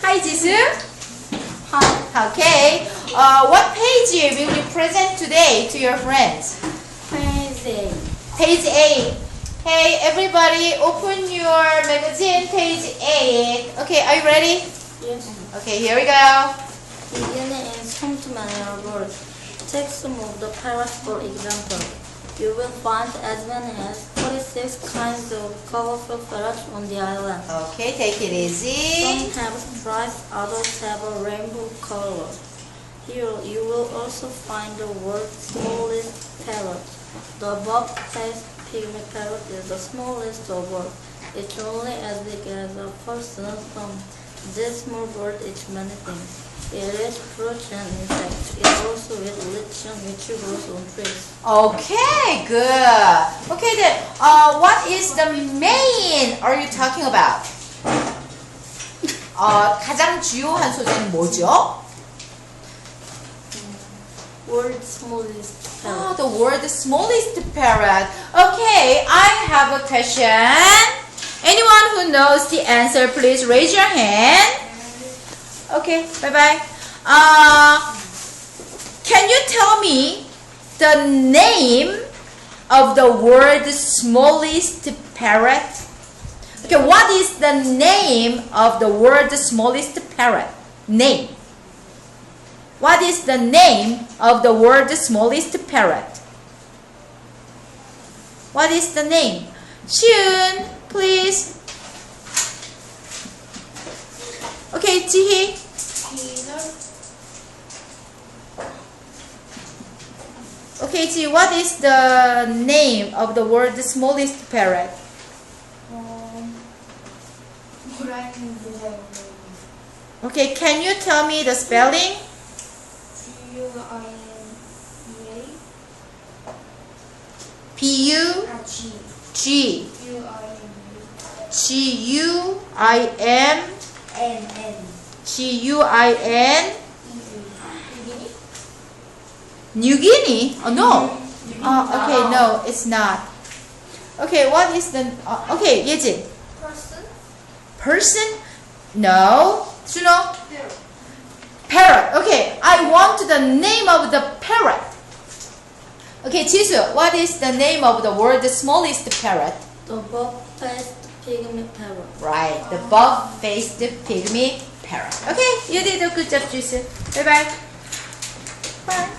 Hi, Jisoo. Hi. Okay. What page will you present today to your friends? Crazy. Page 8. Hey, everybody, open your magazine, page 8. Okay, are you ready? Yes. Okay, here we go. Beginning in some many words. Take some of the parrots for example. You will find as many as 46 kinds of colorful parrots on the island. Okay, take it easy. Some have stripes, others have a rainbow color. Here you will also find the world's smallest parrot. The bob-faced pygmy parrot is the smallest of all. It's only as big as a person's thumb. This small bird eats many things. It eats fruits and insects. It also eats lichen, which grows on trees. Okay, good. Okay then, what is the main are you talking about? 가장 주요한 소재는 뭐죠? World's smallest parrot. The world's smallest parrot. Okay, I have a question. Anyone who knows the answer, please raise your hand. Okay, bye-bye. Can you tell me the name of the world's smallest parrot? Okay, what is the name of the world's smallest parrot? Name. What is the name of the world's smallest parrot? What is the name? Shun, please. Okay, Jihi. Okay, Ji, what is the name of the world's smallest parrot? Okay, can you tell me the spelling? P-U-G G-U-I-M G-U-I-N New Guinea? Oh, no. Okay, no, it's not. Okay, what is the... okay, Yejin. Person? No. Suno? Parrot. Okay, I want the name of the parrot. Okay, Jisoo, what is the name of the world's smallest parrot? The bob-faced pygmy parrot. Right, the bob-faced pygmy parrot. Okay, you did a good job, Jisoo. Bye-bye. Bye.